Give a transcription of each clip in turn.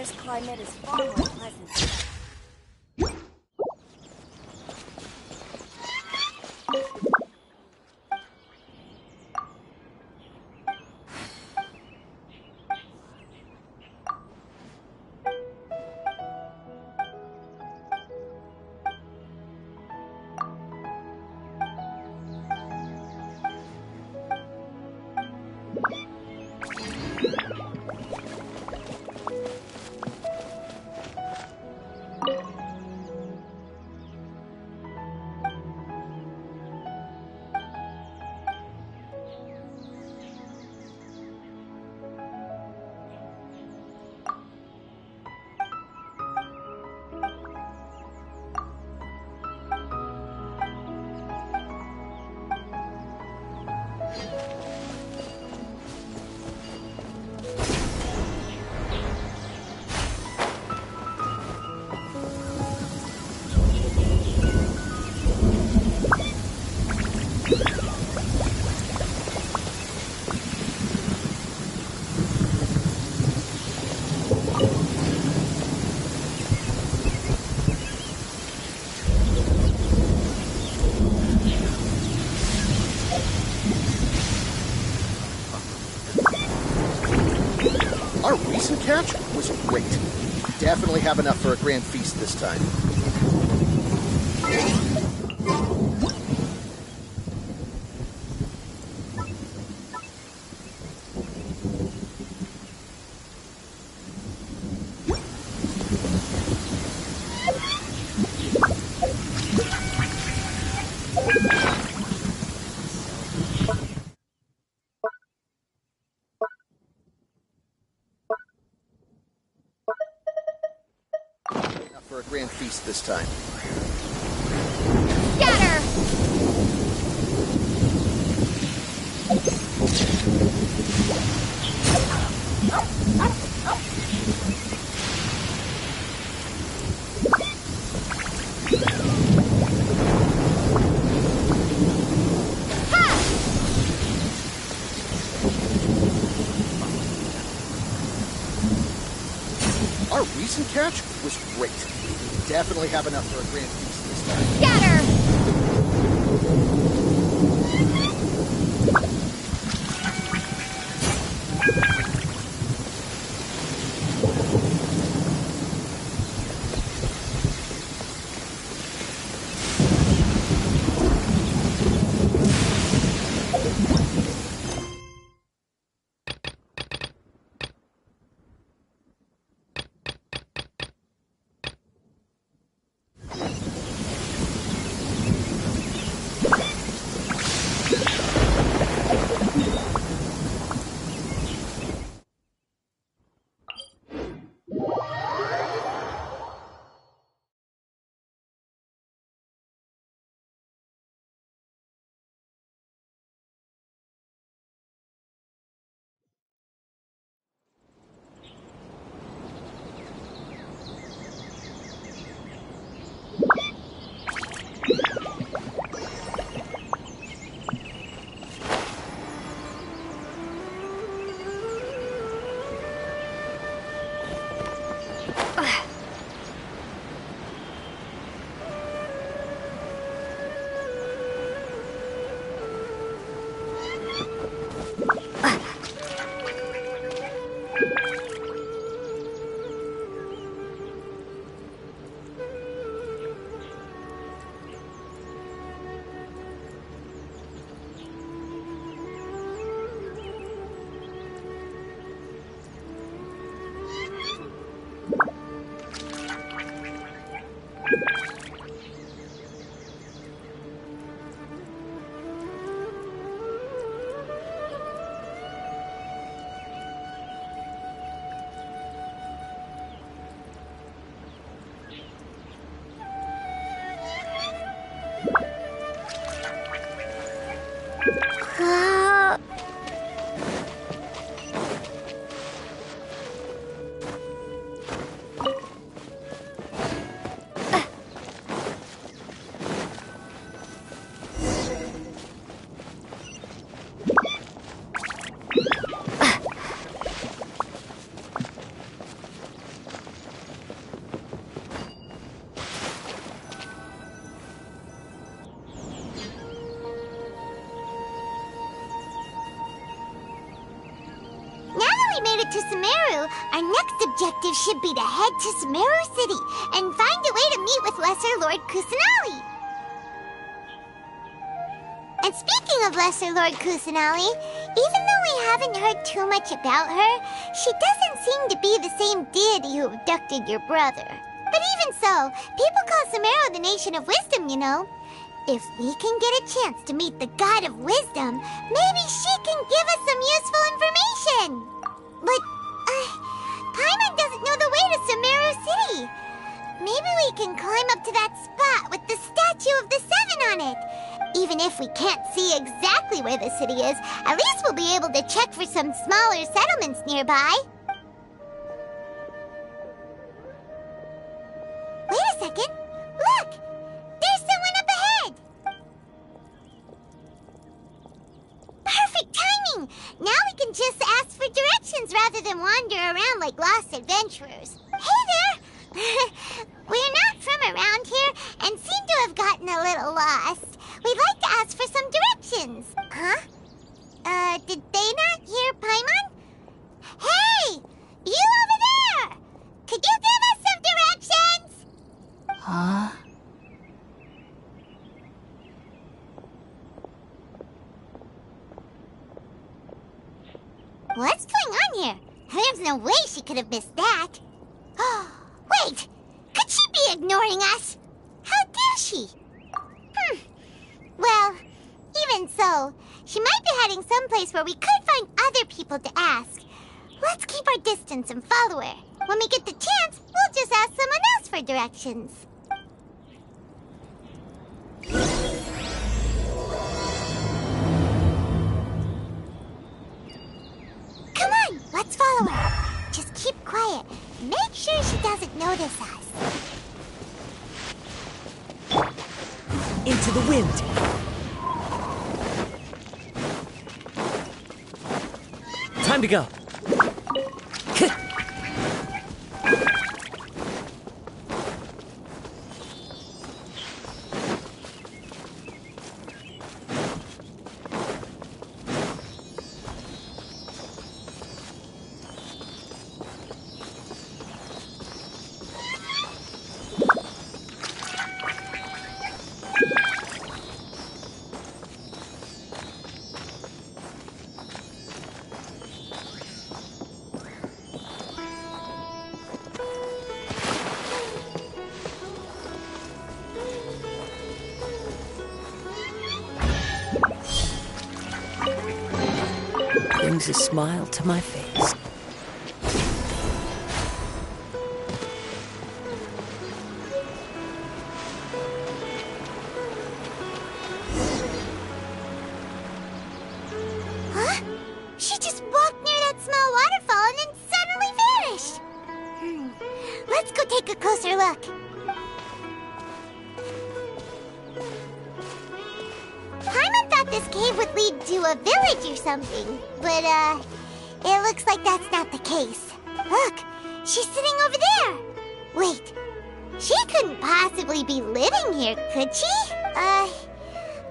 forest climate is far more pleasant. Our recent catch was great. Definitely have enough for a grand feast this time. For a grand feast this time. Scatter! Our recent catch was great. Definitely have enough for a grand feast this time. Scatter! we made it to Sumeru, our next objective should be to head to Sumeru City and find a way to meet with Lesser Lord Kusanali. And speaking of Lesser Lord Kusanali, even though we haven't heard too much about her, she doesn't seem to be the same deity who abducted your brother. But even so, people call Sumeru the Nation of Wisdom, you know. If we can get a chance to meet the God of Wisdom, maybe she can give us some useful information. But, Paimon doesn't know the way to Sumeru City. Maybe we can climb up to that spot with the statue of the Seven on it. Even if we can't see exactly where the city is, at least we'll be able to check for some smaller settlements nearby. Wait a second. Look! There's someone up ahead! Perfect timing! Now we can just ask for directions rather than wander around like lost adventurers. Hey there! We're not from around here and seem to have gotten a little lost. We'd like to ask for some directions. Huh? Did they not hear Paimon? Hey! You over there! Could you give us some directions? Huh? What's going on here? There's no way she could have missed that. Wait! Could she be ignoring us? How dare she? Well, even so, she might be heading someplace where we could find other people to ask. Let's keep our distance and follow her. When we get the chance, we'll just ask someone else for directions. Come on, let's follow her. Just keep quiet. Make sure she doesn't notice us. Into the wind. Time to go. Brings a smile to my face. Huh? She just walked near that small waterfall and then suddenly vanished. Let's go take a closer look. Paimon thought this cave would lead to a village or something, but, it looks like that's not the case. Look, she's sitting over there. Wait, she couldn't possibly be living here, could she?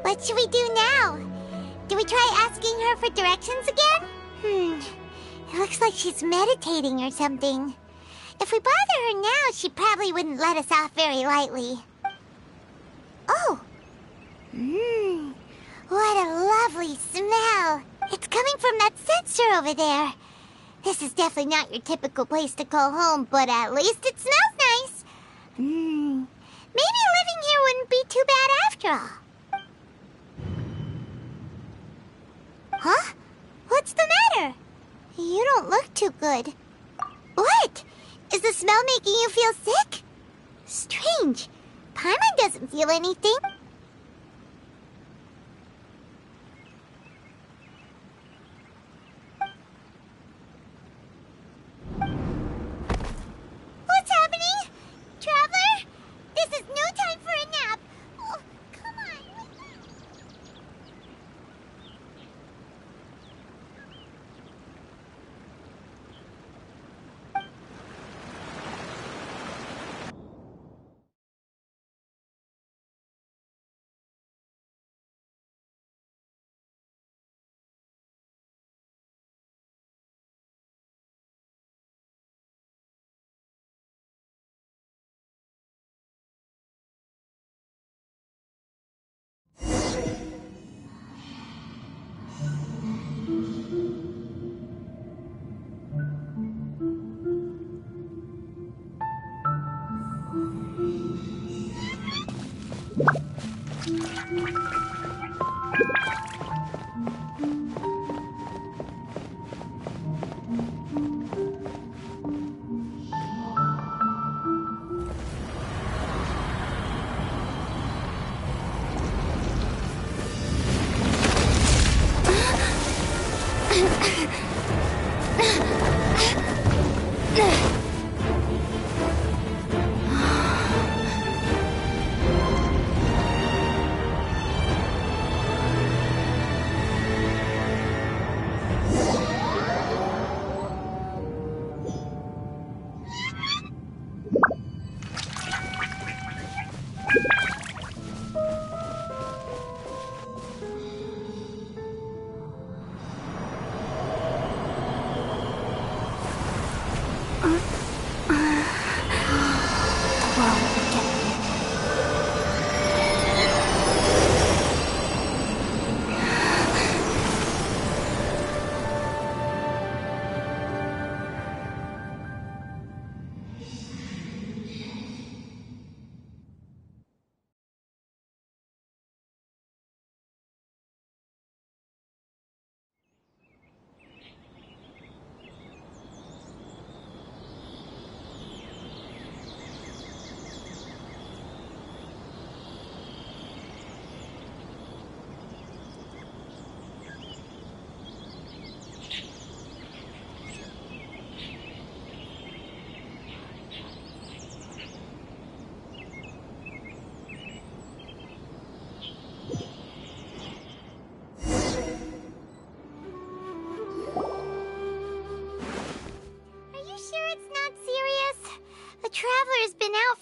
What should we do now? Do we try asking her for directions again? It looks like she's meditating or something. If we bother her now, she probably wouldn't let us off very lightly. Oh. What a lovely smell. It's coming from that sensor over there. This is definitely not your typical place to call home, but at least it smells nice. Maybe living here wouldn't be too bad after all. Huh? What's the matter? You don't look too good. What? Is the smell making you feel sick? Strange. Paimon doesn't feel anything.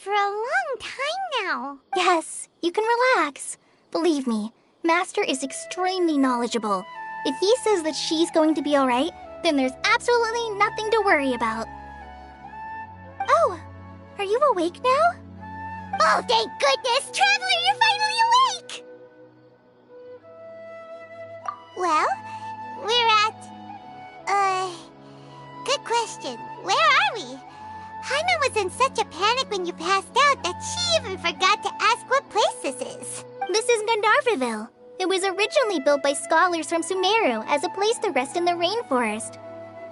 for a long time now. Yes, you can relax. Believe me, Master is extremely knowledgeable. If he says that she's going to be alright, then there's absolutely nothing to worry about. Oh, are you awake now? Oh, thank goodness! Traveler, you're finally awake! Well, we're at... Good question. Where are we? Hyman was in such a panic when you passed out that she even forgot to ask what place this is. This is Gandharvaville. It was originally built by scholars from Sumeru as a place to rest in the rainforest.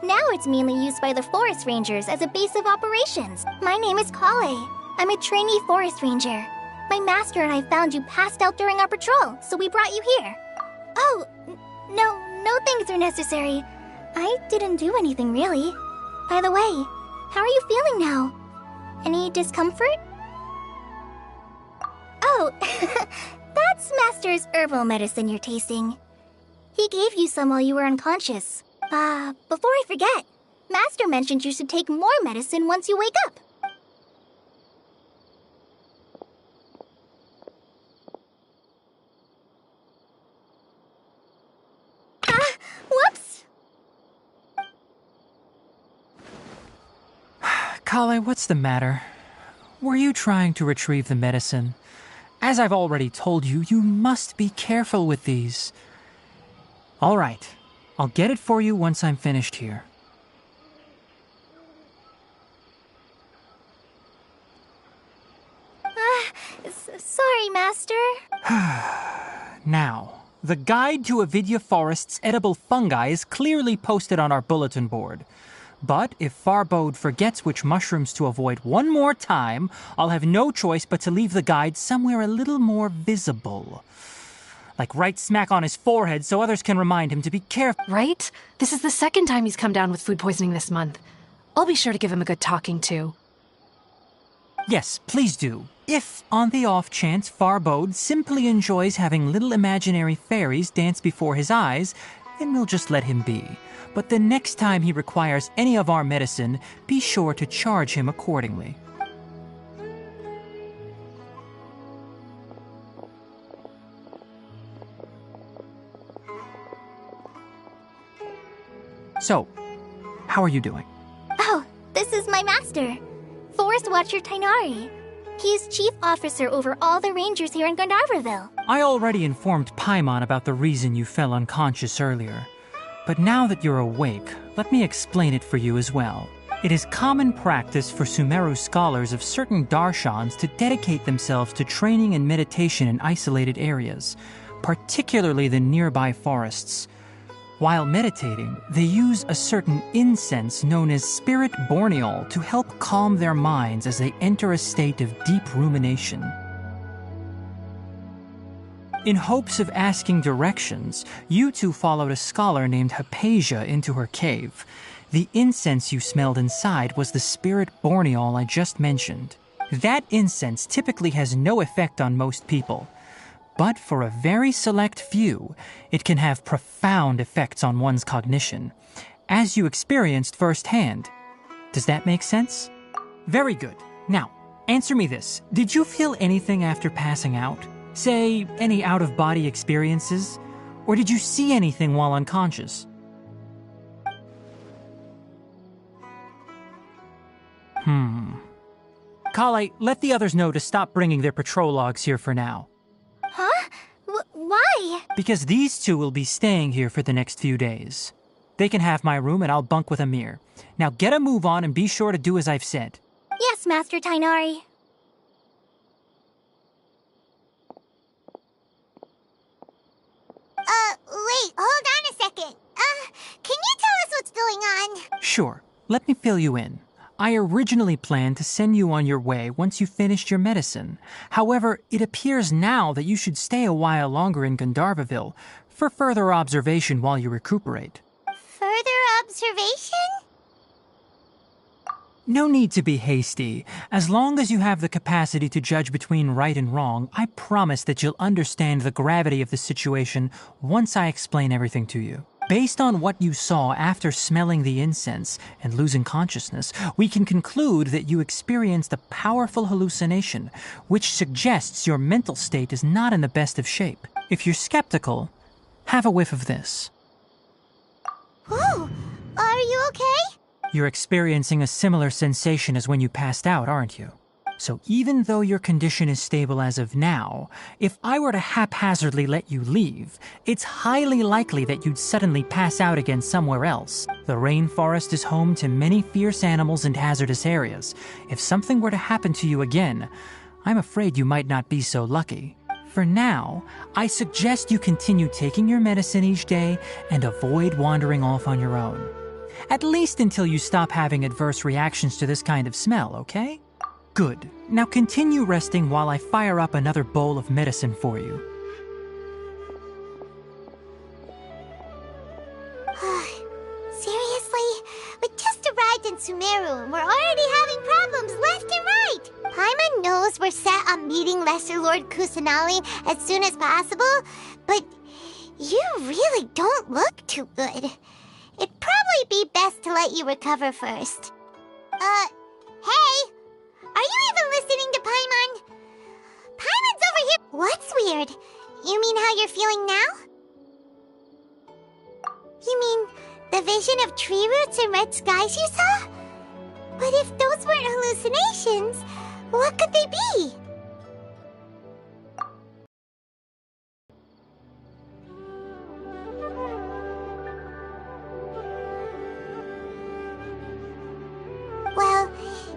Now it's mainly used by the forest rangers as a base of operations. My name is Kale. I'm a trainee forest ranger. My master and I found you passed out during our patrol, so we brought you here. Oh, no things are necessary. I didn't do anything really. By the way, how are you feeling now? Any discomfort? Oh, that's Master's herbal medicine you're tasting. He gave you some while you were unconscious. Before I forget, Master mentioned you should take more medicine once you wake up. Whoops! Kale, what's the matter? Were you trying to retrieve the medicine? As I've already told you, you must be careful with these. All right, I'll get it for you once I'm finished here. Sorry, Master. Now, the guide to Avidya Forest's edible fungi is clearly posted on our bulletin board. But if Farbode forgets which mushrooms to avoid one more time, I'll have no choice but to leave the guide somewhere a little more visible. Like right smack on his forehead so others can remind him to be careful. Right? This is the second time he's come down with food poisoning this month. I'll be sure to give him a good talking to. Yes, please do. If, on the off chance, Farbode simply enjoys having little imaginary fairies dance before his eyes, then we'll just let him be. But the next time he requires any of our medicine, be sure to charge him accordingly. So, how are you doing? Oh, this is my master, Forest Watcher Tainari. He's chief officer over all the rangers here in Gandharvaville. I already informed Paimon about the reason you fell unconscious earlier. But now that you're awake, let me explain it for you as well. It is common practice for Sumeru scholars of certain darshans to dedicate themselves to training and meditation in isolated areas, particularly the nearby forests. While meditating, they use a certain incense known as spirit borneol to help calm their minds as they enter a state of deep rumination. In hopes of asking directions, you two followed a scholar named Hypatia into her cave. The incense you smelled inside was the spirit borneol I just mentioned. That incense typically has no effect on most people, but for a very select few, it can have profound effects on one's cognition, as you experienced firsthand. Does that make sense? Very good. Now, answer me this. Did you feel anything after passing out? Say, any out-of-body experiences? Or did you see anything while unconscious? Kale, let the others know to stop bringing their patrol logs here for now. Huh? Why? Because these two will be staying here for the next few days. They can have my room and I'll bunk with Amir. Now get a move on and be sure to do as I've said. Yes, Master Tainari. Wait, hold on a second. Can you tell us what's going on? Sure, let me fill you in. I originally planned to send you on your way once you finished your medicine. However, it appears now that you should stay a while longer in Gandharvaville for further observation while you recuperate. Further observation? No need to be hasty. As long as you have the capacity to judge between right and wrong, I promise that you'll understand the gravity of the situation once I explain everything to you. Based on what you saw after smelling the incense and losing consciousness, we can conclude that you experienced a powerful hallucination, which suggests your mental state is not in the best of shape. If you're skeptical, have a whiff of this. Whoa! Are you okay? You're experiencing a similar sensation as when you passed out, aren't you? So even though your condition is stable as of now, if I were to haphazardly let you leave, it's highly likely that you'd suddenly pass out again somewhere else. The rainforest is home to many fierce animals and hazardous areas. If something were to happen to you again, I'm afraid you might not be so lucky. For now, I suggest you continue taking your medicine each day and avoid wandering off on your own. At least until you stop having adverse reactions to this kind of smell, okay? Good. Now continue resting while I fire up another bowl of medicine for you. Seriously? We just arrived in Sumeru and we're already having problems left and right! Paimon knows we're set on meeting Lesser Lord Kusanali as soon as possible, but you really don't look too good. It'd probably be best to let you recover first. Hey! Are you even listening to Paimon? Paimon's over here! What's weird? You mean how you're feeling now? You mean the vision of tree roots and red skies you saw? But if those weren't hallucinations, what could they be? Well,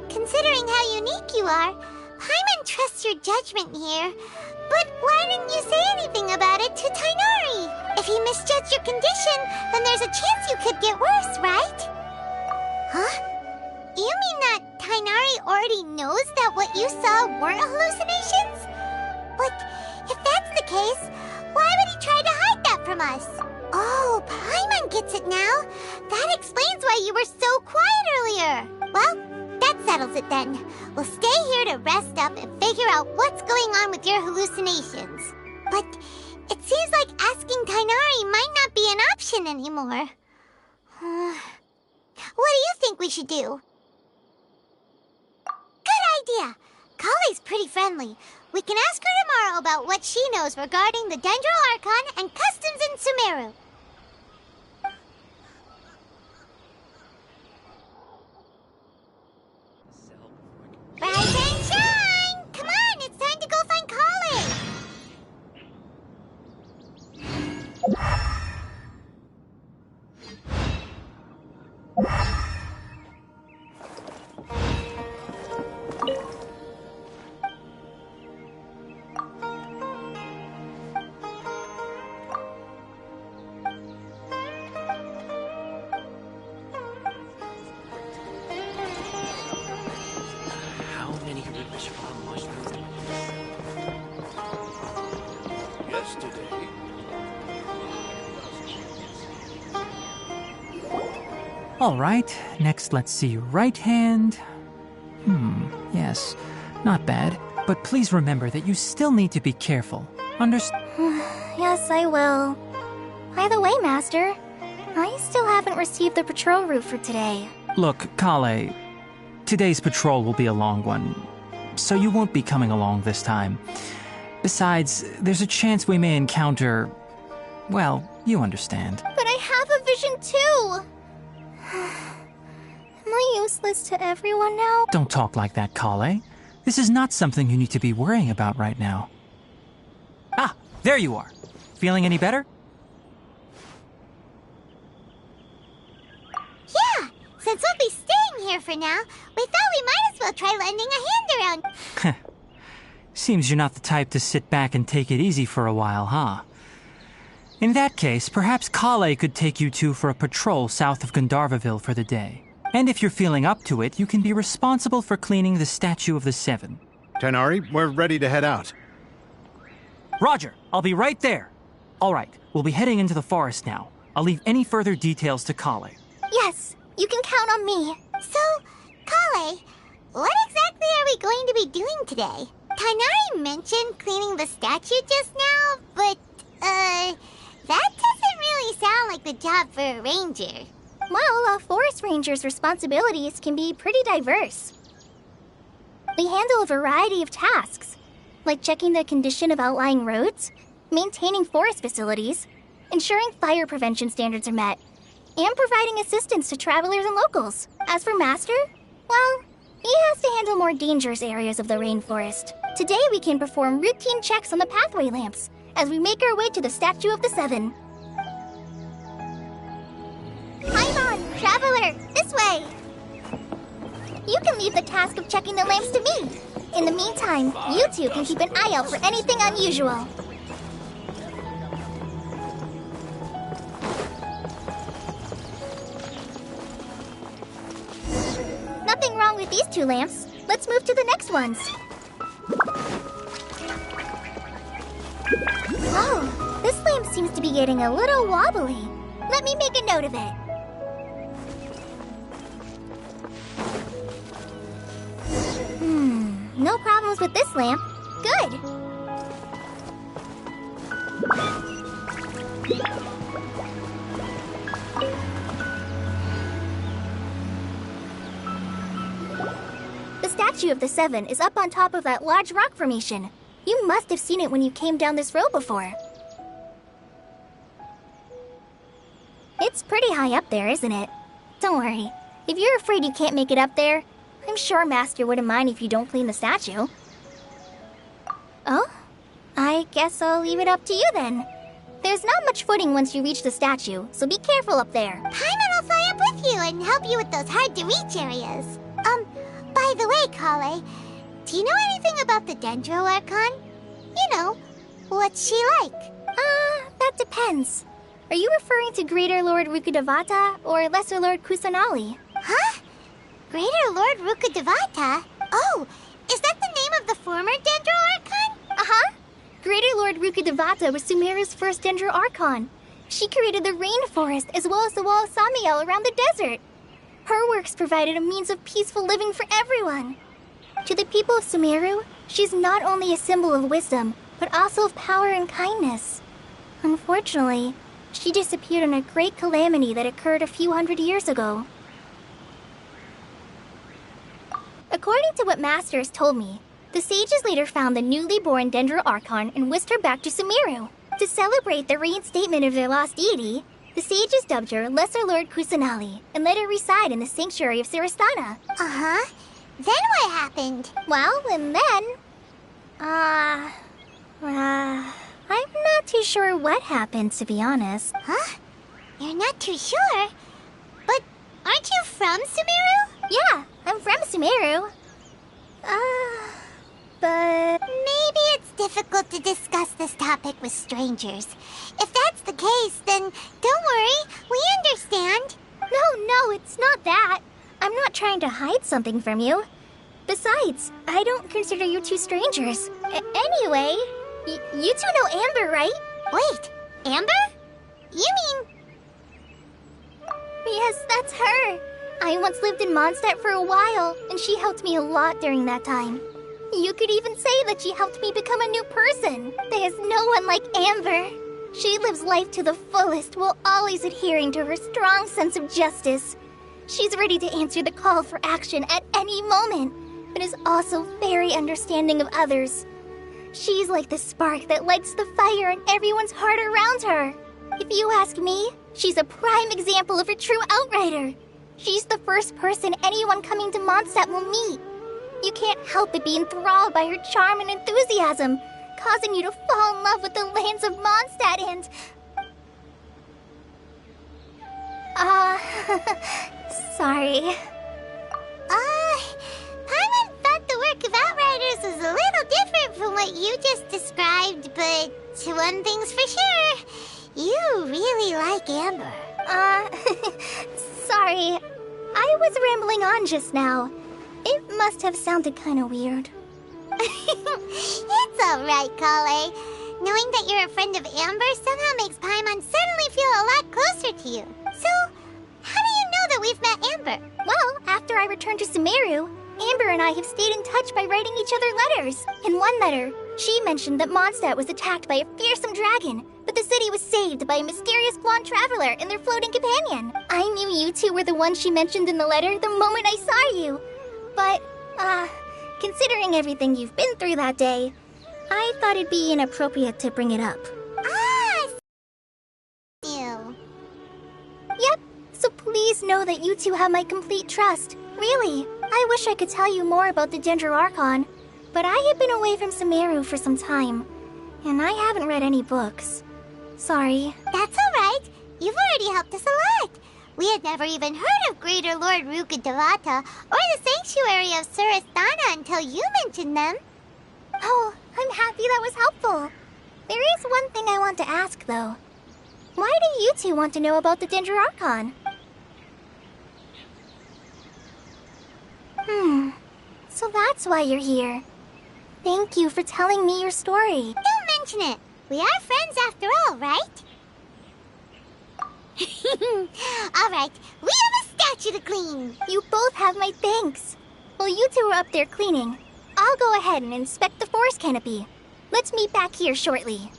considering how unique you are, Paimon trusts your judgment here. But why didn't you say anything about it to Tighnari? If he misjudged your condition, then there's a chance you could get worse, right? Huh? You mean that Tighnari already knows that what you saw weren't hallucinations? But if that's the case, why would he try to hide that from us? Oh, Paimon gets it now. That explains why you were so quiet earlier. Well, that settles it then. We'll stay here to rest up and figure out what's going on with your hallucinations. But it seems like asking Tighnari might not be an option anymore. What do you think we should do? Good idea. Kale's pretty friendly. We can ask her tomorrow about what she knows regarding the Dendro Archon and customs in Sumeru. Rise and shine! Come on, it's time to go find Kale! How many rivers from mushrooms? Yesterday, All right, next let's see your right hand. Yes, not bad. But please remember that you still need to be careful. Yes, I will. By the way, Master, I still haven't received the patrol route for today. Look, Kale, today's patrol will be a long one, so you won't be coming along this time. Besides, there's a chance we may encounter... well, you understand. But I have a vision too! Am I useless to everyone now? Don't talk like that, Kale. This is not something you need to be worrying about right now. Ah, there you are. Feeling any better? Yeah, since we'll be staying here for now, we thought we might as well try lending a hand around. Seems you're not the type to sit back and take it easy for a while, huh? In that case, perhaps Kale could take you two for a patrol south of Gandharvaville for the day. And if you're feeling up to it, you can be responsible for cleaning the Statue of the Seven. Tighnari, we're ready to head out. Roger, I'll be right there. All right, we'll be heading into the forest now. I'll leave any further details to Kale. Yes, you can count on me. So, Kale, what exactly are we going to be doing today? Tighnari mentioned cleaning the statue just now, but, that doesn't really sound sound like the job for a ranger. Well, a forest ranger's responsibilities can be pretty diverse. They handle a variety of tasks, like checking the condition of outlying roads, maintaining forest facilities, ensuring fire prevention standards are met, and providing assistance to travelers and locals. As for Master, well, he has to handle more dangerous areas of the rainforest. Today we can perform routine checks on the pathway lamps as we make our way to the Statue of the Seven. Paimon, traveler, this way! You can leave the task of checking the lamps to me. In the meantime, you two can keep an eye out for anything unusual. Nothing wrong with these two lamps. Let's move to the next ones. Oh, this lamp seems to be getting a little wobbly. Let me make a note of it. No problems with this lamp. Good. The Statue of the Seven is up on top of that large rock formation. You must have seen it when you came down this road before. It's pretty high up there, isn't it? Don't worry. If you're afraid you can't make it up there, I'm sure Master wouldn't mind if you don't clean the statue. Oh? I guess I'll leave it up to you then. There's not much footing once you reach the statue, so be careful up there. Paimon will fly up with you and help you with those hard-to-reach areas. By the way, Kale, do you know anything about the Dendro Archon? You know, what's she like? That depends. Are you referring to Greater Lord Rukkhadevata or Lesser Lord Kusanali? Huh? Greater Lord Rukkhadevata? Oh, is that the name of the former Dendro Archon? Uh-huh. Greater Lord Rukkhadevata was Sumeru's first Dendro Archon. She created the rainforest as well as the wall of Samiel around the desert. Her works provided a means of peaceful living for everyone. To the people of Sumeru, she's not only a symbol of wisdom, but also of power and kindness. Unfortunately, she disappeared in a great calamity that occurred a few hundred years ago. According to what Master has told me, the sages later found the newly born Dendro Archon and whisked her back to Sumeru. To celebrate the reinstatement of their lost deity, the sages dubbed her Lesser Lord Kusanali and let her reside in the sanctuary of Siristana. Uh-huh. Then what happened? Well, and then... I'm not too sure what happened, to be honest. Huh? You're not too sure? But aren't you from Sumeru? Yeah, I'm from Sumeru. But... Maybe it's difficult to discuss this topic with strangers. If that's the case, then don't worry, we understand. No, it's not that. I'm not trying to hide something from you. Besides, I don't consider you two strangers. Anyway, you two know Amber, right? Wait, Amber? You mean... Yes, that's her. I once lived in Mondstadt for a while, and she helped me a lot during that time. You could even say that she helped me become a new person. There's no one like Amber. She lives life to the fullest while always adhering to her strong sense of justice. She's ready to answer the call for action at any moment, but is also very understanding of others. She's like the spark that lights the fire in everyone's heart around her. If you ask me, she's a prime example of a true outrider. She's the first person anyone coming to Mondstadt will meet. You can't help but be enthralled by her charm and enthusiasm, causing you to fall in love with the lands of Mondstadt and... sorry. Paimon thought the work of Outriders was a little different from what you just described, but one thing's for sure, you really like Amber. Sorry. I was rambling on just now. It must have sounded kind of weird. It's alright, Kale. Knowing that you're a friend of Amber somehow makes Paimon suddenly feel a lot closer to you. So, how do you know that we've met Amber? Well, after I returned to Sumeru, Amber and I have stayed in touch by writing each other letters. In one letter, she mentioned that Mondstadt was attacked by a fearsome dragon, but the city was saved by a mysterious blonde traveler and their floating companion. I knew you two were the ones she mentioned in the letter the moment I saw you. But, considering everything you've been through that day, I thought it'd be inappropriate to bring it up. You. Yep, so please know that you two have my complete trust. Really, I wish I could tell you more about the Ginger Archon, but I have been away from Sumeru for some time, and I haven't read any books. Sorry. That's alright. You've already helped us a lot. We had never even heard of Greater Lord Rukkhadevata or the Sanctuary of Surasthana until you mentioned them. Oh, I'm happy that was helpful. There is one thing I want to ask, though. Why do you two want to know about the Ginger Archon? So that's why you're here. Thank you for telling me your story. Don't mention it. We are friends after all, right? Alright, we have a statue to clean. You both have my thanks. While you two are up there cleaning, I'll go ahead and inspect the forest canopy. Let's meet back here shortly.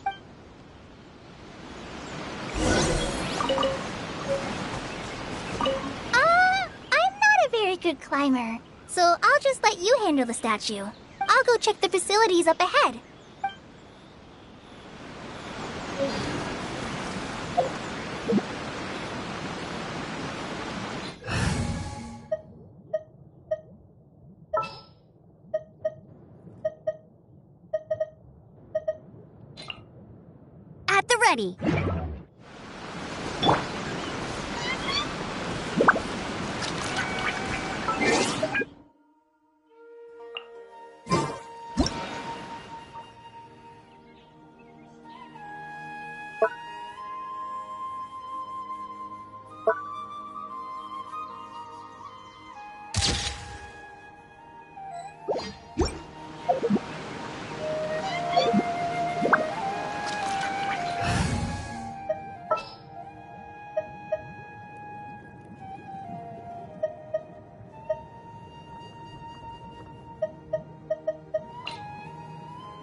I'm not a very good climber, so I'll just let you handle the statue. I'll go check the facilities up ahead. At the ready.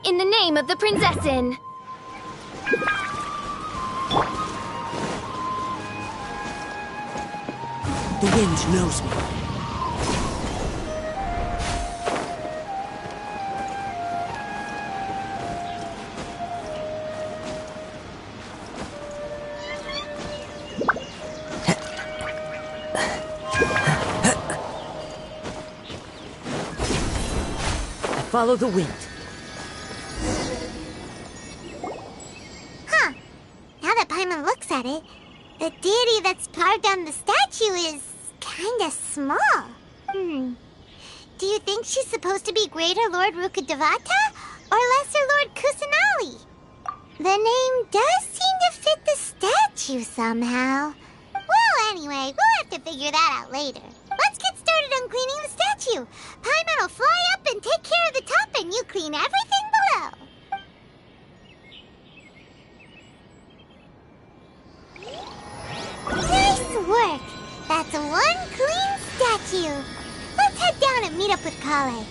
In the name of the Prinzessin! The wind knows me. I follow the wind. Now that Paimon looks at it, the deity that's carved on the statue is kinda small. Do you think she's supposed to be Greater Lord Rukkhadevata or Lesser Lord Kusanali? The name does seem to fit the statue somehow. Well, anyway, we'll have to figure that out later. Let's get started on cleaning the statue. Paimon will fly up and take care of the top, and you clean everything below. Nice work! That's one clean statue. Let's head down and meet up with Kale.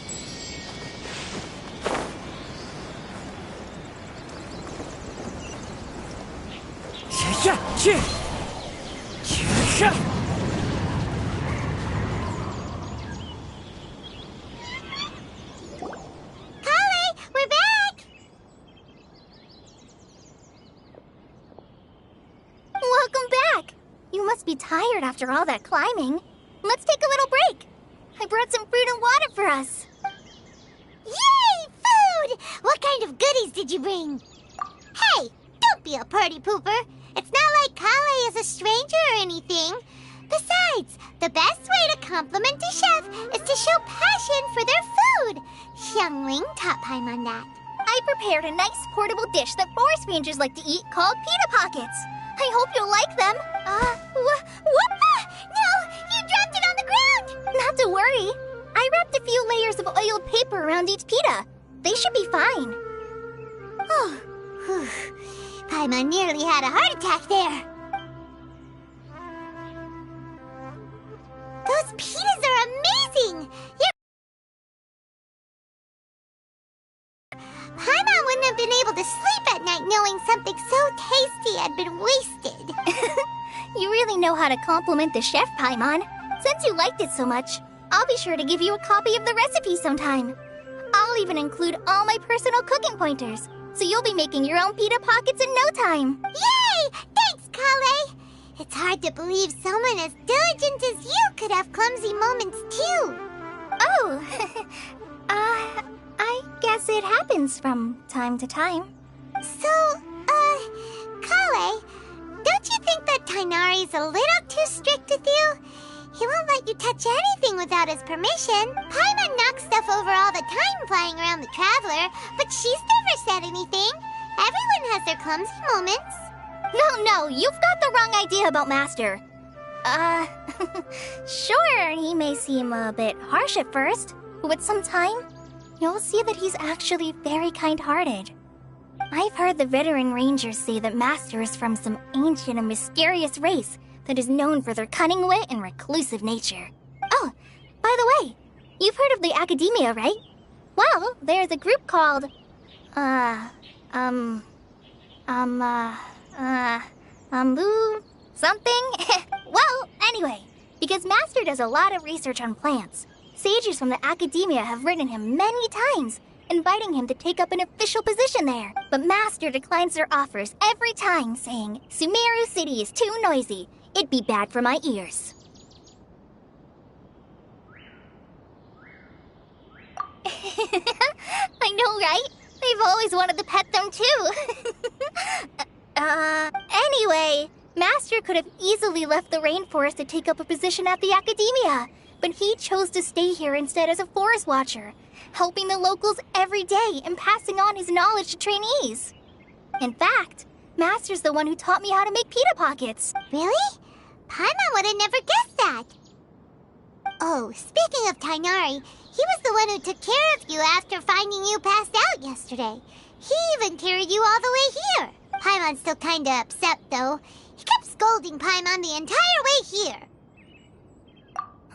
Kale, we're back! Welcome back! You must be tired after all that climbing. Let's take a little break. I brought some fruit and water for us. Yay! Food! What kind of goodies did you bring? Hey, don't be a party pooper. It's not like Kale is a stranger or anything. Besides, the best way to compliment a chef is to show passion for their food. Xiangling taught Paimon that. I prepared a nice portable dish that forest rangers like to eat called pita pockets. I hope you'll like them. Whoop! No! You dropped it on the ground! Not to worry. I wrapped a few layers of oiled paper around each pita. They should be fine. Oh, whew. Paimon nearly had a heart attack there. Those pitas are amazing! Paimon wouldn't have been able to sleep at night knowing something so tasty You really know how to compliment the chef, Paimon. Since you liked it so much, I'll be sure to give you a copy of the recipe sometime. I'll even include all my personal cooking pointers, so you'll be making your own pita pockets in no time. Yay! Thanks, Kale! It's hard to believe someone as diligent as you could have clumsy moments too. Oh, I guess it happens from time to time. So, Kale, don't you think that Tainari's a little too strict with you? He won't let you touch anything without his permission. Paimon knocks stuff over all the time flying around the Traveler, but she's never said anything. Everyone has their clumsy moments. No, you've got the wrong idea about Master. Sure, he may seem a bit harsh at first, but with some time, you'll see that he's actually very kind-hearted. I've heard the veteran rangers say that Master is from some ancient and mysterious race that is known for their cunning wit and reclusive nature. Oh, by the way, you've heard of the Academia, right? Well, there's a group called, something? Well, anyway, because Master does a lot of research on plants, sages from the Academia have written him many times, inviting him to take up an official position there. But Master declines their offers every time, saying, Sumeru City is too noisy. It'd be bad for my ears. I know, right? I've always wanted to pet them too. Anyway, Master could have easily left the rainforest to take up a position at the Academia, but he chose to stay here instead as a forest watcher, helping the locals every day and passing on his knowledge to trainees. In fact, Master's the one who taught me how to make pita pockets. Really? Paimon would have never guessed that. Oh, speaking of Tainari, he was the one who took care of you after finding you passed out yesterday. He even carried you all the way here. Paimon's still kinda upset, though. He kept scolding Paimon the entire way here.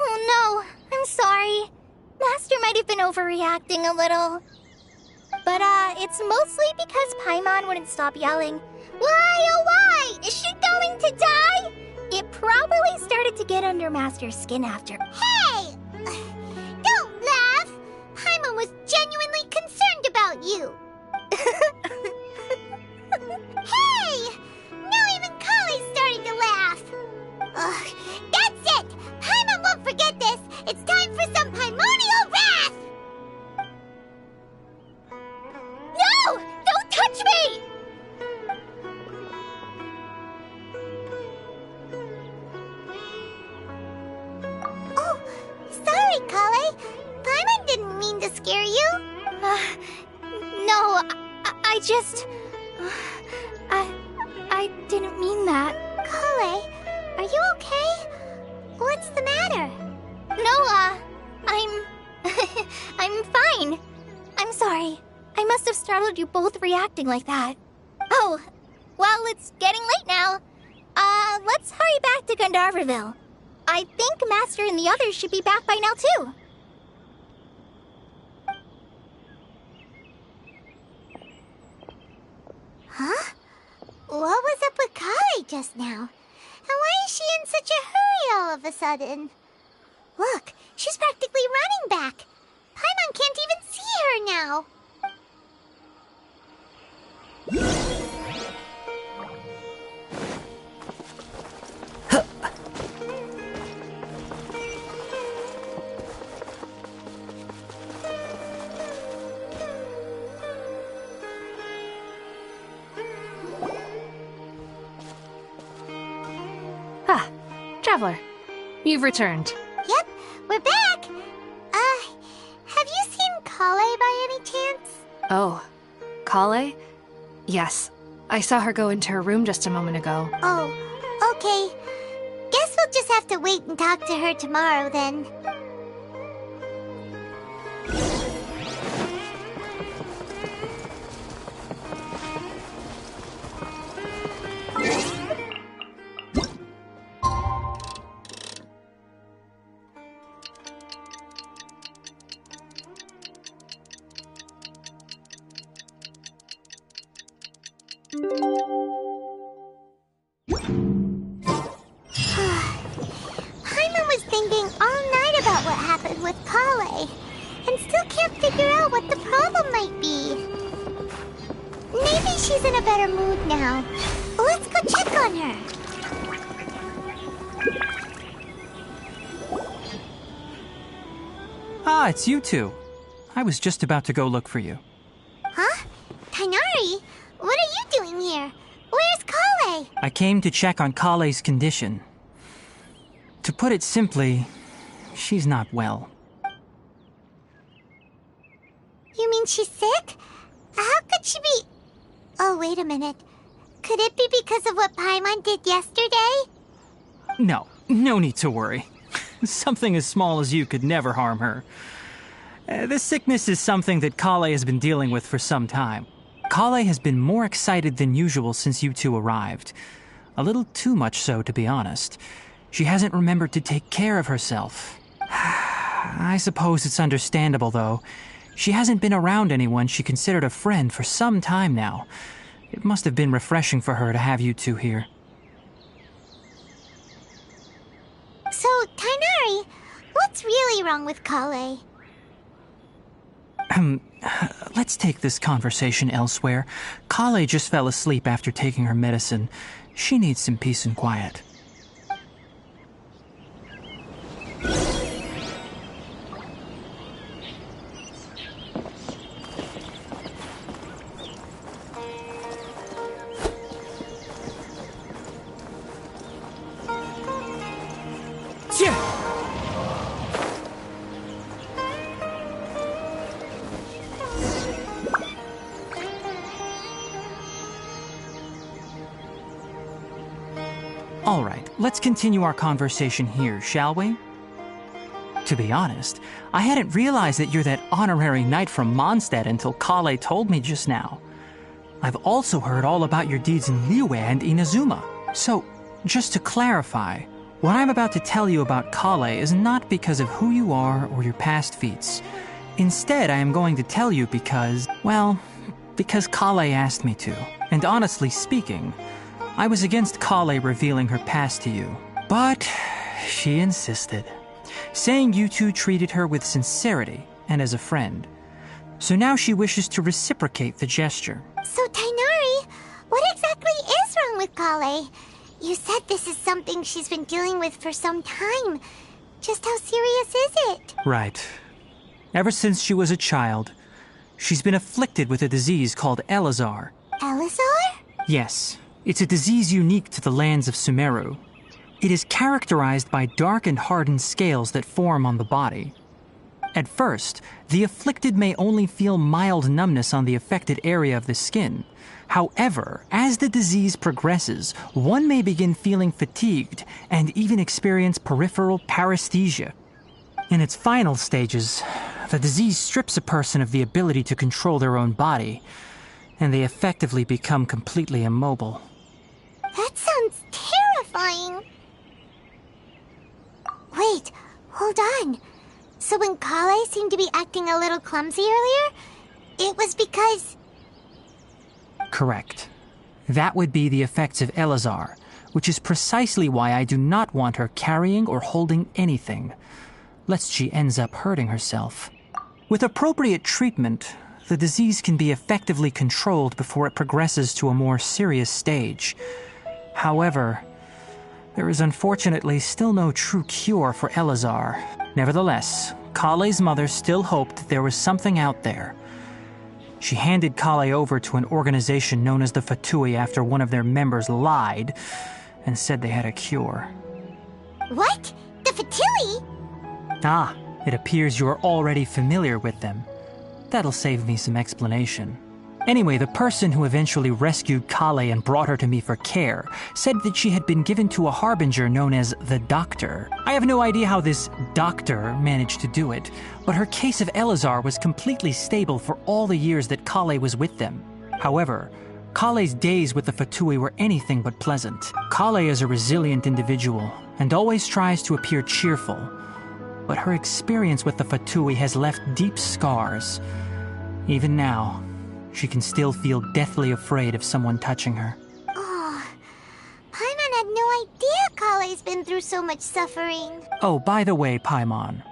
Oh no, I'm sorry. Master might have been overreacting a little. But, it's mostly because Paimon wouldn't stop yelling, Why, oh why? Is she going to die? It probably started to get under Master's skin after. Hey! Don't laugh! Paimon was genuinely concerned about you. Hey! Now even Kale's starting to laugh. Ugh, that's it! Paimon won't forget this! It's time for some primordial wrath! No! Don't touch me! Oh, sorry, Kale. Paimon didn't mean to scare you. No, I just... I didn't mean that. Kale, are you okay? What's the matter? No, I'm fine. I'm sorry. I must have startled you both reacting like that. Oh, well, it's getting late now. Let's hurry back to Gandharville. I think Master and the others should be back by now, too. Huh? What was up with Kale just now? And why is she in such a hurry all of a sudden? Look, she's practically running back. Paimon can't even see her now. Traveler, you've returned. Yep, we're back. Have you seen Kale by any chance? Oh, Kale? Yes, I saw her go into her room just a moment ago. Oh, okay. Guess we'll just have to wait and talk to her tomorrow then. with Kale, and still can't figure out what the problem might be. Maybe she's in a better mood now. Let's go check on her. Ah, it's you two. I was just about to go look for you. Huh? Tainari? What are you doing here? Where's Kale? I came to check on Kale's condition. To put it simply, she's not well. You mean she's sick? How could she be... Oh, wait a minute. Could it be because of what Paimon did yesterday? No need to worry. Something as small as you could never harm her. This sickness is something that Kale has been dealing with for some time. Kale has been more excited than usual since you two arrived. A little too much so, to be honest. She hasn't remembered to take care of herself. I suppose it's understandable, though. She hasn't been around anyone she considered a friend for some time now. It must have been refreshing for her to have you two here. So, Tainari, what's really wrong with Kale? Let's take this conversation elsewhere. Kale just fell asleep after taking her medicine. She needs some peace and quiet. All right, let's continue our conversation here, shall we? To be honest, I hadn't realized that you're that honorary knight from Mondstadt until Kale told me just now. I've also heard all about your deeds in Liyue and Inazuma. So, just to clarify, what I'm about to tell you about Kale is not because of who you are or your past feats. Instead, I am going to tell you because Kale asked me to. And honestly speaking, I was against Kale revealing her past to you. But she insisted, saying you two treated her with sincerity and as a friend. So now she wishes to reciprocate the gesture. So, Tainari, what exactly is wrong with Kale? You said this is something she's been dealing with for some time. Just how serious is it? Right. Ever since she was a child, she's been afflicted with a disease called Elazar. Elazar? Yes. It's a disease unique to the lands of Sumeru. It is characterized by dark and hardened scales that form on the body. At first, the afflicted may only feel mild numbness on the affected area of the skin. However, as the disease progresses, one may begin feeling fatigued and even experience peripheral paresthesia. In its final stages, the disease strips a person of the ability to control their own body, and they effectively become completely immobile. That sounds terrifying. Wait, hold on. So when Kale seemed to be acting a little clumsy earlier, it was because... Correct. That would be the effects of Elazar, which is precisely why I do not want her carrying or holding anything, lest she ends up hurting herself. With appropriate treatment, the disease can be effectively controlled before it progresses to a more serious stage. However, there is unfortunately still no true cure for Elazar. Nevertheless, Kale's mother still hoped that there was something out there. She handed Kale over to an organization known as the Fatui after one of their members lied and said they had a cure. What? The Fatui? Ah, it appears you are already familiar with them. That'll save me some explanation. Anyway, the person who eventually rescued Kale and brought her to me for care said that she had been given to a harbinger known as the Doctor. I have no idea how this Doctor managed to do it, but her case of Elazar was completely stable for all the years that Kale was with them. However, Kale's days with the Fatui were anything but pleasant. Kale is a resilient individual and always tries to appear cheerful, but her experience with the Fatui has left deep scars. Even now, she can still feel deathly afraid of someone touching her. Oh, Paimon had no idea Kale's been through so much suffering. Oh, by the way, Paimon,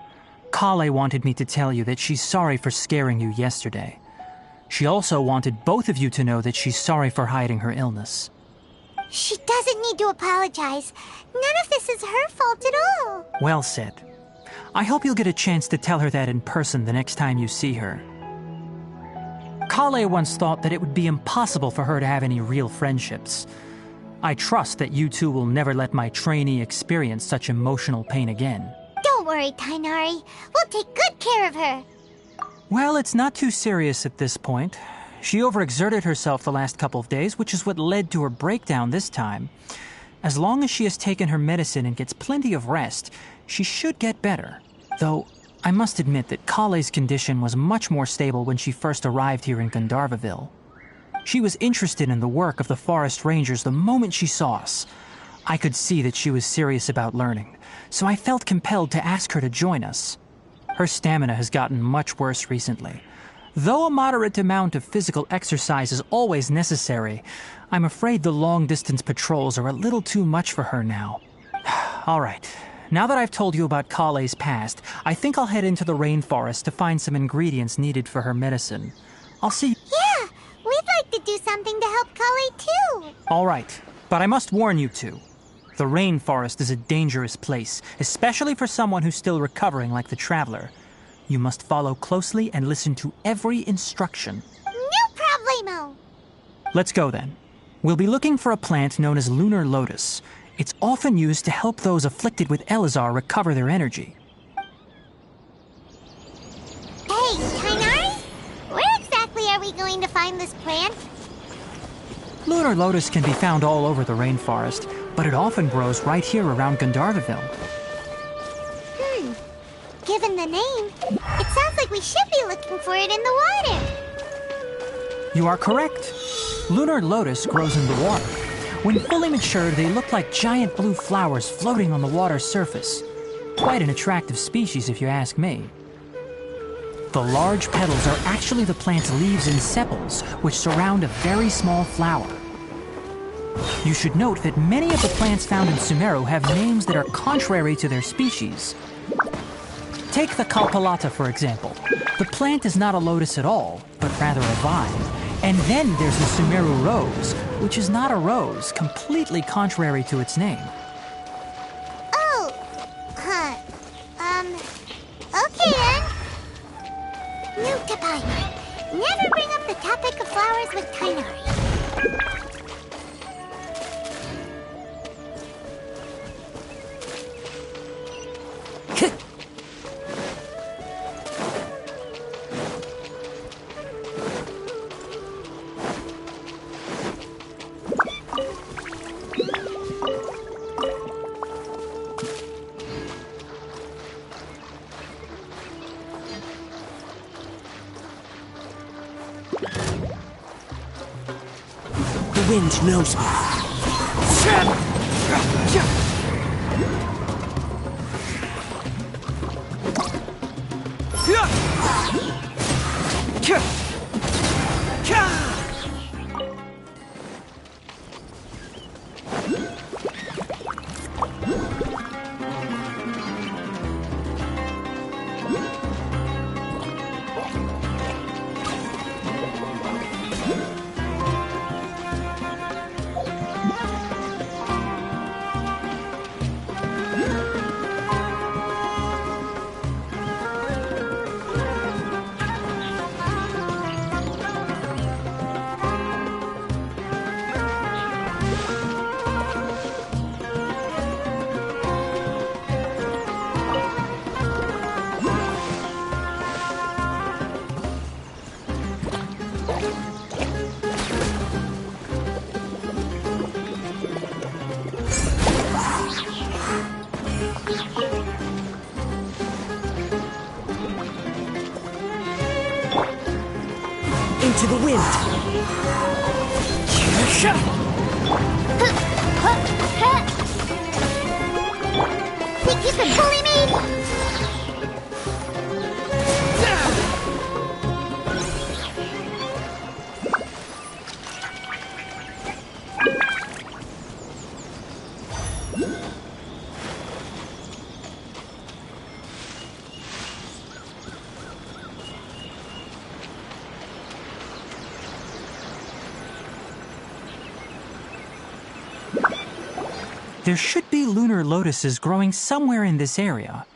Kale wanted me to tell you that she's sorry for scaring you yesterday. She also wanted both of you to know that she's sorry for hiding her illness. She doesn't need to apologize. None of this is her fault at all. Well said. I hope you'll get a chance to tell her that in person the next time you see her. Kale once thought that it would be impossible for her to have any real friendships. I trust that you two will never let my trainee experience such emotional pain again. Don't worry, Tainari. We'll take good care of her. Well, it's not too serious at this point. She overexerted herself the last couple of days, which is what led to her breakdown this time. As long as she has taken her medicine and gets plenty of rest, she should get better. Though, I must admit that Kale's condition was much more stable when she first arrived here in Gandharvaville. She was interested in the work of the forest rangers the moment she saw us. I could see that she was serious about learning, so I felt compelled to ask her to join us. Her stamina has gotten much worse recently. Though a moderate amount of physical exercise is always necessary, I'm afraid the long-distance patrols are a little too much for her now. All right, now that I've told you about Kale's past, I think I'll head into the rainforest to find some ingredients needed for her medicine. I'll see... Yeah, we'd like to do something to help Kale too. All right, but I must warn you two. The rainforest is a dangerous place, especially for someone who's still recovering like the Traveler. You must follow closely and listen to every instruction. No problemo. Let's go then. We'll be looking for a plant known as lunar lotus. It's often used to help those afflicted with Elazar recover their energy. Hey, Tainari? Where exactly are we going to find this plant? Lunar lotus can be found all over the rainforest, but it often grows right here around Gandharvaville. Given the name, it sounds like we should be looking for it in the water. You are correct. Lunar lotus grows in the water. When fully matured, they look like giant blue flowers floating on the water's surface. Quite an attractive species, if you ask me. The large petals are actually the plant's leaves and sepals, which surround a very small flower. You should note that many of the plants found in Sumeru have names that are contrary to their species. Take the Kalpalata, for example. The plant is not a lotus at all, but rather a vine. And then there's the Sumeru rose, which is not a rose, completely contrary to its name. Oh, okay then. New Tapai. Never bring up the topic of flowers with Tainari. The wind knows me. Into the wind. Think you can bully me? There should be lunar lotuses growing somewhere in this area.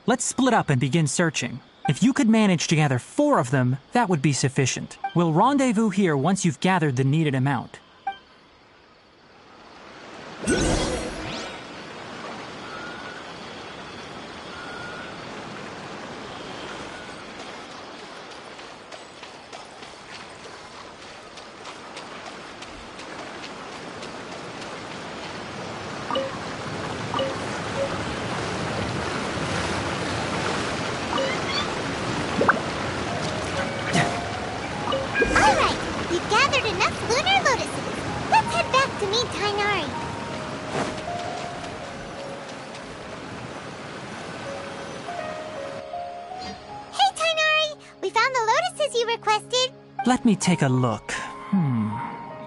Let's split up and begin searching. If you could manage to gather 4 of them, that would be sufficient. We'll rendezvous here once you've gathered the needed amount. Let me take a look.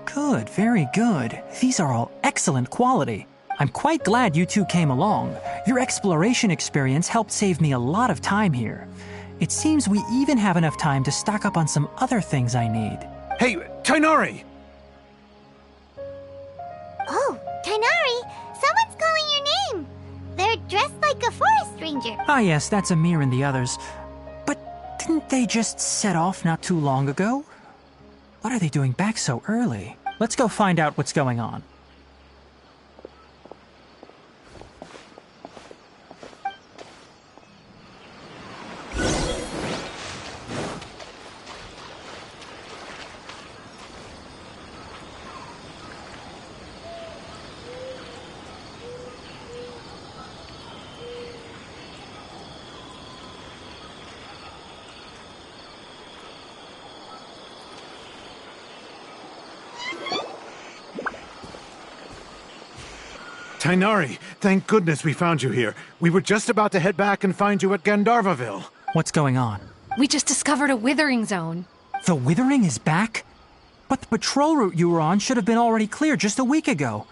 Good, very good. These are all excellent quality. I'm quite glad you two came along. Your exploration experience helped save me a lot of time here. It seems we even have enough time to stock up on some other things I need. Hey, Tainari! Oh, Tainari! Someone's calling your name! They're dressed like a forest ranger. Ah yes, that's Amir and the others. But didn't they just set off not too long ago? What are they doing back so early? Let's go find out what's going on. Tainari, thank goodness we found you here. We were just about to head back and find you at Gandharvaville. What's going on? We just discovered a withering zone. The withering is back? But the patrol route you were on should have been already cleared just a week ago.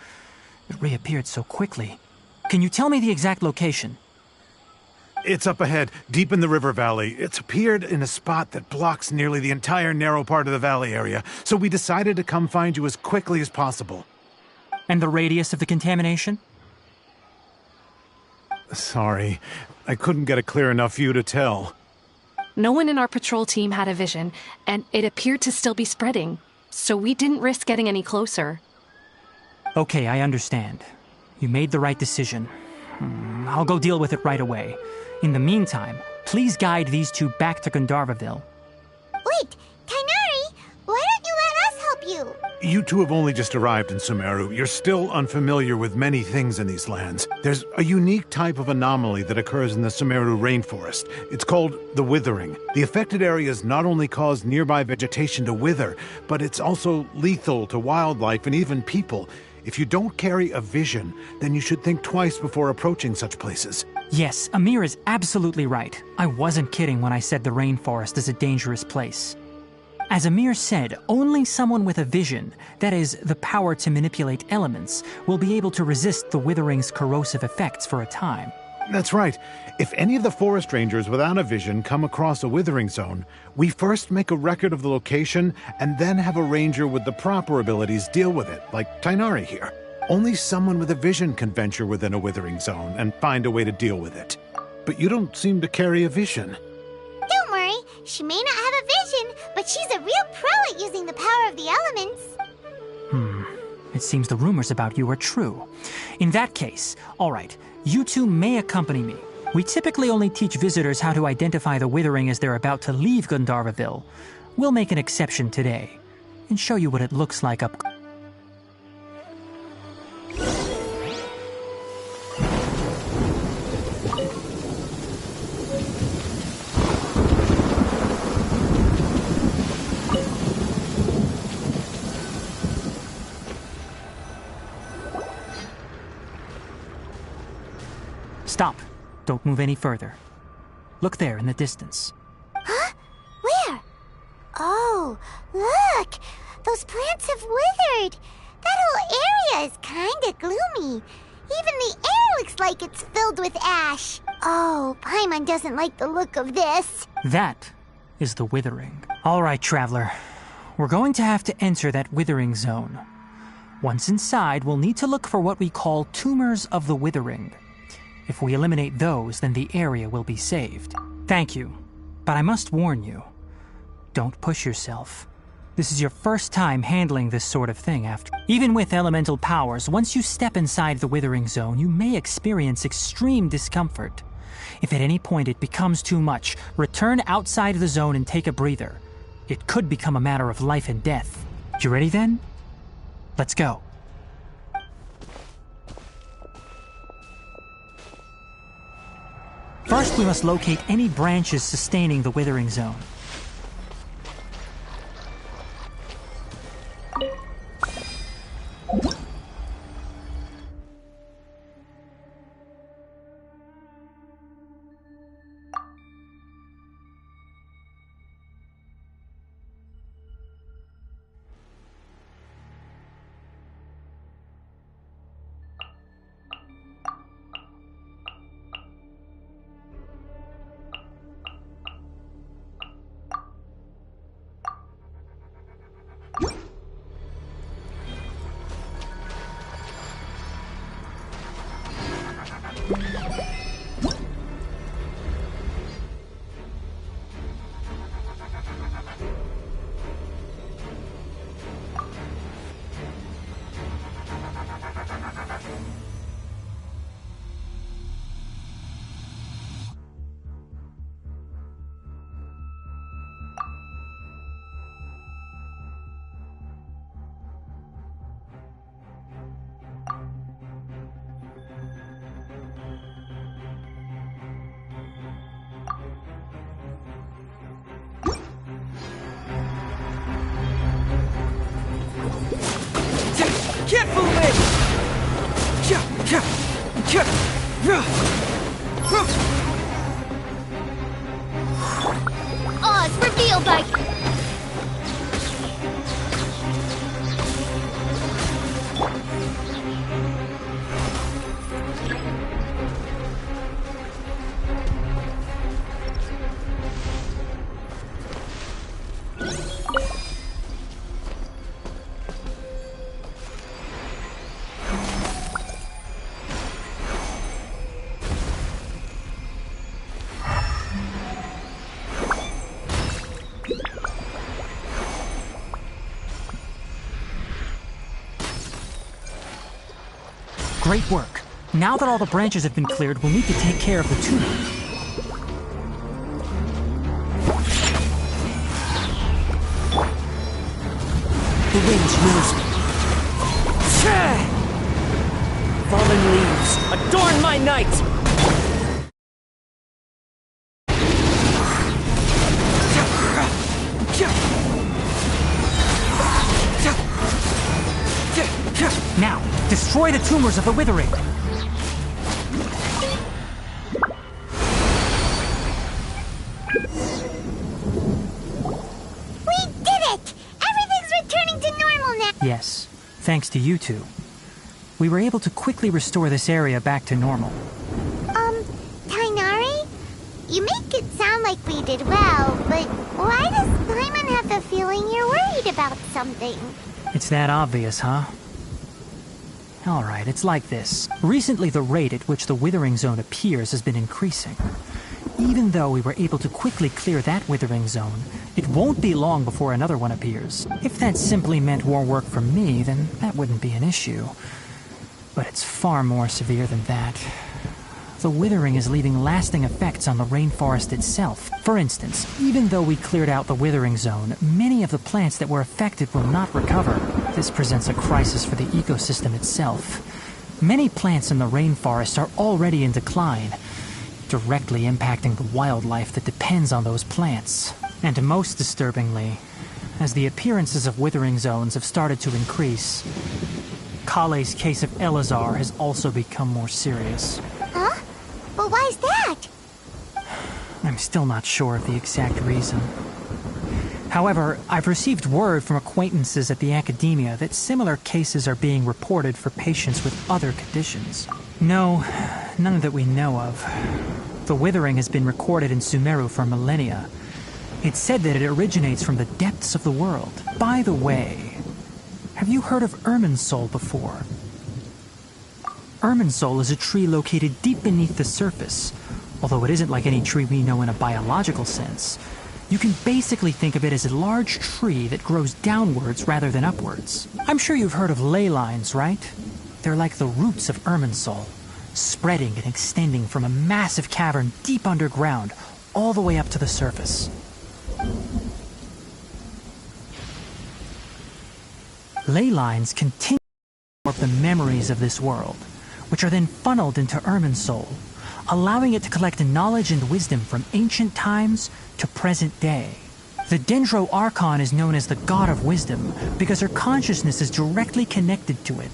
It reappeared so quickly. Can you tell me the exact location? It's up ahead, deep in the river valley. It's appeared in a spot that blocks nearly the entire narrow part of the valley area, so we decided to come find you as quickly as possible. And the radius of the contamination? Sorry, I couldn't get a clear enough view to tell. No one in our patrol team had a vision, and it appeared to still be spreading, so we didn't risk getting any closer. Okay, I understand. You made the right decision. I'll go deal with it right away. In the meantime, please guide these two back to Gandharvaville. Wait, Tainari! Why don't you let us help you? You two have only just arrived in Sumeru. You're still unfamiliar with many things in these lands. There's a unique type of anomaly that occurs in the Sumeru rainforest. It's called the withering. The affected areas not only cause nearby vegetation to wither, but it's also lethal to wildlife and even people. If you don't carry a vision, then you should think twice before approaching such places. Yes, Amir is absolutely right. I wasn't kidding when I said the rainforest is a dangerous place. As Amir said, only someone with a vision, that is, the power to manipulate elements, will be able to resist the withering's corrosive effects for a time. That's right. If any of the forest rangers without a vision come across a withering zone, we first make a record of the location and then have a ranger with the proper abilities deal with it, like Tainari here. Only someone with a vision can venture within a withering zone and find a way to deal with it. But you don't seem to carry a vision. Don't worry, she may not have a vision, but she's a real pro at using the power of the elements. It seems the rumors about you are true. In that case, all right, you two may accompany me. We typically only teach visitors how to identify the withering as they're about to leave Gandharvaville. We'll make an exception today and show you what it looks like up. Stop. Don't move any further. Look there in the distance. Huh? Where? Oh, look! Those plants have withered! That whole area is kinda gloomy. Even the air looks like it's filled with ash. Oh, Paimon doesn't like the look of this. That is the withering. All right, traveler. We're going to have to enter that withering zone. Once inside, we'll need to look for what we call tumors of the withering. If we eliminate those, then the area will be saved. Thank you, but I must warn you. Don't push yourself. This is your first time handling this sort of thing after. Even with elemental powers, once you step inside the withering zone, you may experience extreme discomfort. If at any point it becomes too much, return outside the zone and take a breather. It could become a matter of life and death. You ready then? Let's go. First, we must locate any branches sustaining the withering zone. Can't move it! Oz, revealed by... Great work. Now that all the branches have been cleared, we'll need to take care of the tumor. The wind moves me. Fallen leaves, adorn my night! Now, destroy the tumors of the withering. We did it! Everything's returning to normal now! Yes, thanks to you two. We were able to quickly restore this area back to normal. Tainari? You make it sound like we did well, but why does Paimon have the feeling you're worried about something? It's that obvious, huh? Alright, it's like this. Recently, the rate at which the withering zone appears has been increasing. Even though we were able to quickly clear that withering zone, it won't be long before another one appears. If that simply meant more work for me, then that wouldn't be an issue. But it's far more severe than that. The withering is leaving lasting effects on the rainforest itself. For instance, even though we cleared out the withering zone, many of the plants that were affected will not recover. This presents a crisis for the ecosystem itself. Many plants in the rainforest are already in decline, directly impacting the wildlife that depends on those plants. And most disturbingly, as the appearances of withering zones have started to increase, Kale's case of Elazar has also become more serious. Huh? But why's that? I'm still not sure of the exact reason. However, I've received word from acquaintances at the academia that similar cases are being reported for patients with other conditions. No, none that we know of. The withering has been recorded in Sumeru for millennia. It's said that it originates from the depths of the world. By the way, Have you heard of Irminsul before? Irminsul is a tree located deep beneath the surface. Although it isn't like any tree we know in a biological sense. You can basically think of it as a large tree that grows downwards rather than upwards. I'm sure you've heard of ley lines, right? They're like the roots of Irminsul, spreading and extending from a massive cavern deep underground all the way up to the surface. Ley lines continue to absorb the memories of this world, which are then funneled into Irminsul, allowing it to collect knowledge and wisdom from ancient times to present day. The Dendro Archon is known as the God of Wisdom because her consciousness is directly connected to it.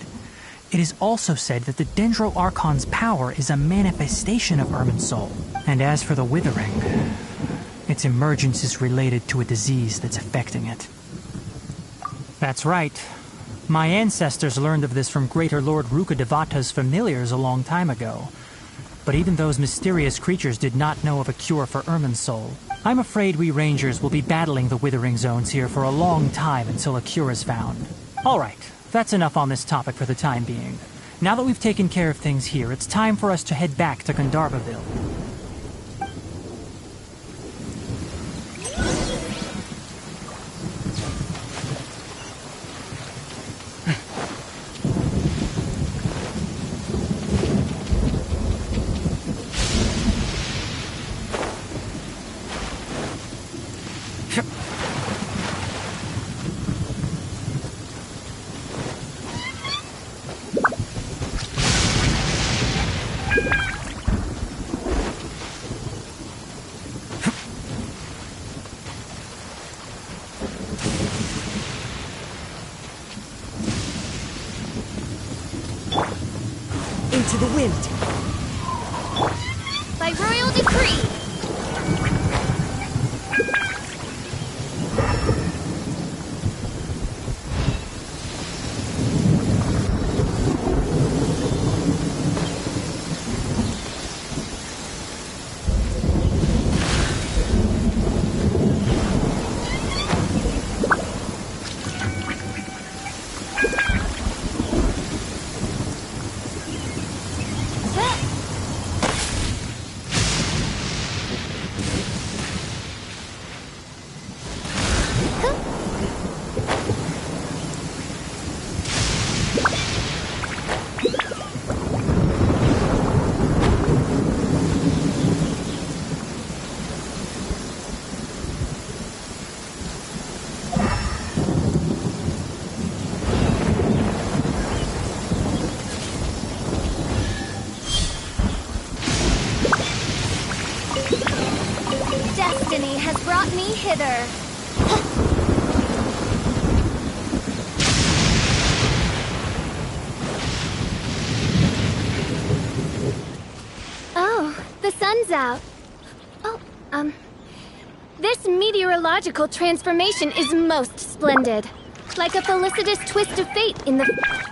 It is also said that the Dendro Archon's power is a manifestation of Irminsul. And as for the Withering, its emergence is related to a disease that's affecting it. That's right. My ancestors learned of this from Greater Lord Rukadevata's familiars a long time ago. But even those mysterious creatures did not know of a cure for Irminsul. I'm afraid we Rangers will be battling the Withering Zones here for a long time until a cure is found. Alright, that's enough on this topic for the time being. Now that we've taken care of things here, it's time for us to head back to Gandharvaville. Into the wind. By royal decree. Destiny has brought me hither. Oh, the sun's out. Oh, this meteorological transformation is most splendid. Like a felicitous twist of fate in the...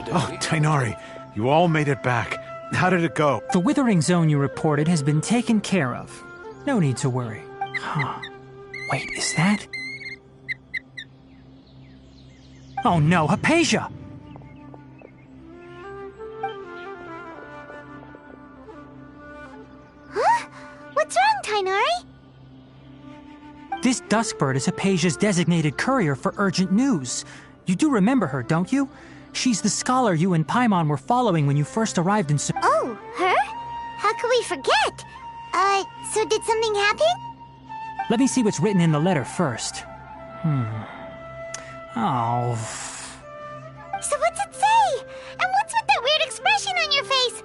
Oh, Tainari, you all made it back. How did it go? The Withering Zone you reported has been taken care of. No need to worry. Huh. Wait, is that... Oh no, Hypatia! Huh? What's wrong, Tainari? This Duskbird is Hypatia's designated courier for urgent news. You do remember her, don't you? She's the scholar you and Paimon were following when you first arrived in Oh, her? How could we forget? So did something happen? Let me see what's written in the letter first. Oh. So what's it say? And what's with that weird expression on your face?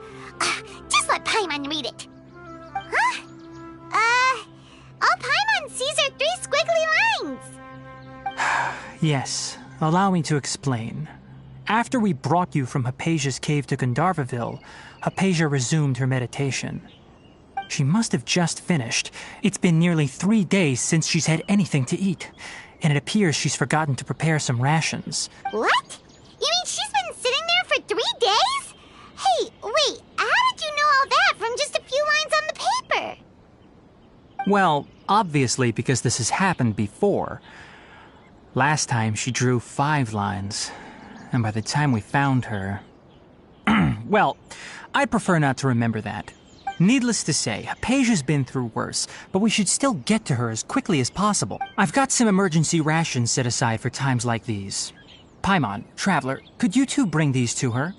Just let Paimon read it. Huh? All Paimon sees are 3 squiggly lines. Yes, allow me to explain. After we brought you from Hypatia's cave to Gandharvaville, Hypatia resumed her meditation. She must have just finished. It's been nearly 3 days since she's had anything to eat, and it appears she's forgotten to prepare some rations. What? You mean she's been sitting there for 3 days? Hey, wait, how did you know all that from just a few lines on the paper? Well, obviously because this has happened before. Last time she drew 5 lines, and by the time we found her... Well, I'd prefer not to remember that. Needless to say, Hypatia's been through worse, but we should still get to her as quickly as possible. I've got some emergency rations set aside for times like these. Paimon, Traveler, could you two bring these to her?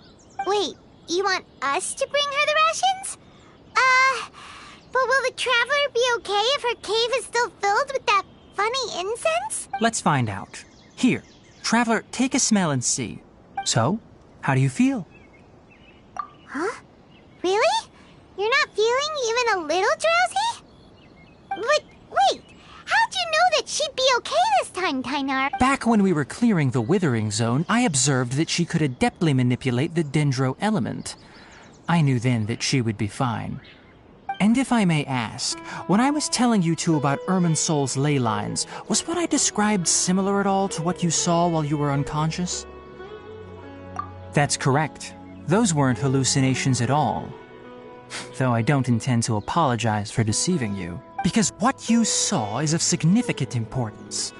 Wait, you want us to bring her the rations? But will the Traveler be okay if her cave is still filled with that funny incense? Let's find out. Here, Traveler, take a smell and see. So, how do you feel? Huh? Really? You're not feeling even a little drowsy? But wait, how'd you know that she'd be okay this time, Tynar? Back when we were clearing the Withering Zone, I observed that she could adeptly manipulate the Dendro element. I knew then that she would be fine. And if I may ask, when I was telling you two about Irminsol's ley lines, was what I described similar at all to what you saw while you were unconscious? That's correct. Those weren't hallucinations at all. Though I don't intend to apologize for deceiving you, because what you saw is of significant importance.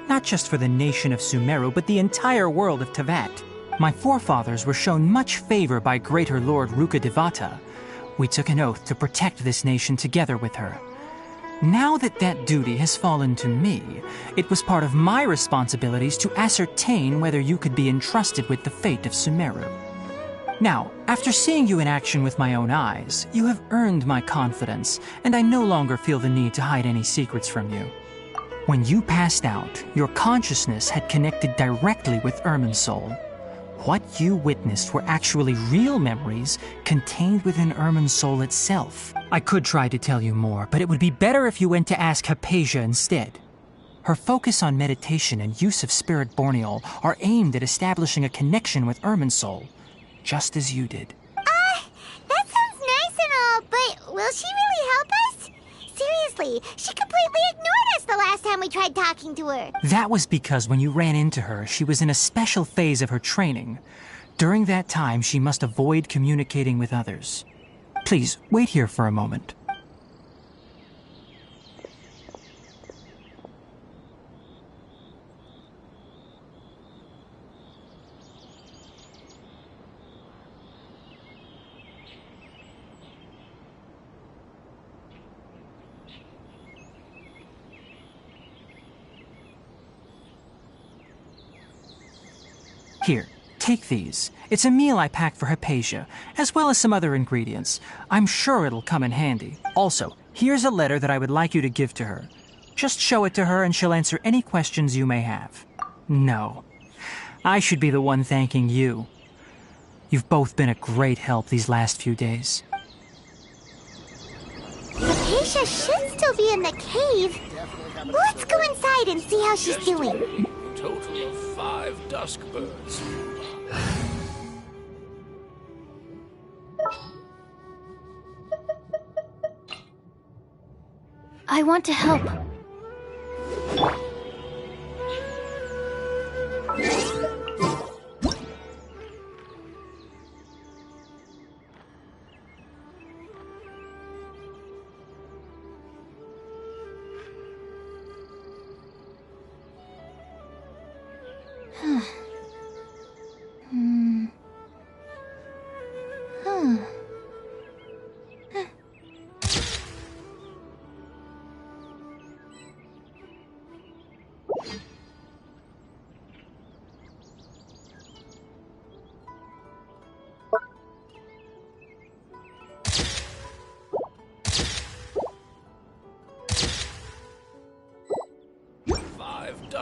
Not just for the nation of Sumeru, but the entire world of Tevat. My forefathers were shown much favor by Greater Lord Rukkhadevata. We took an oath to protect this nation together with her. Now that that duty has fallen to me, it was part of my responsibilities to ascertain whether you could be entrusted with the fate of Sumeru. Now, after seeing you in action with my own eyes, you have earned my confidence, and I no longer feel the need to hide any secrets from you. When you passed out, your consciousness had connected directly with Irminsol. What you witnessed were actually real memories contained within Irminsol itself. I could try to tell you more, but it would be better if you went to ask Hypatia instead. Her focus on meditation and use of Spirit Borneol are aimed at establishing a connection with Irminsol, just as you did. That sounds nice and all, but will she really help us? Seriously, she completely ignored us the last time we tried talking to her. That was because when you ran into her, she was in a special phase of her training. During that time, she must avoid communicating with others. Please, wait here for a moment. Here, take these. It's a meal I packed for Hypatia, as well as some other ingredients. I'm sure it'll come in handy. Also, here's a letter that I would like you to give to her. Just show it to her and she'll answer any questions you may have. No, I should be the one thanking you. You've both been a great help these last few days. Hypatia should still be in the cave. Let's go inside and see how she's doing. Total of 5 dusk birds. I want to help.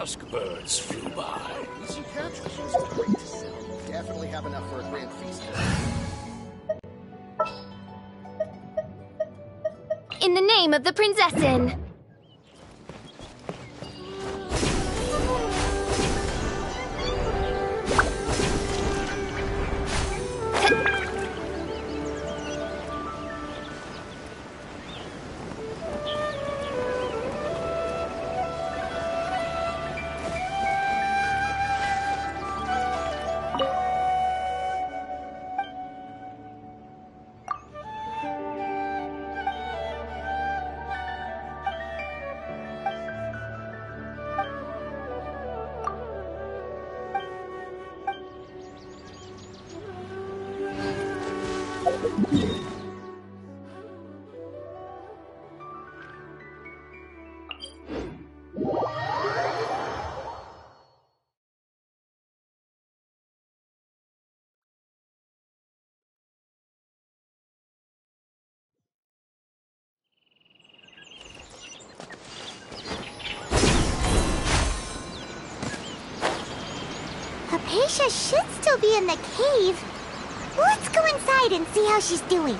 dusk birds flew by. We can catch was great. Definitely have enough for a grand feast. In the name of the Prinzessin! Hypatia should still be in the cave. Let's go inside and see how she's doing.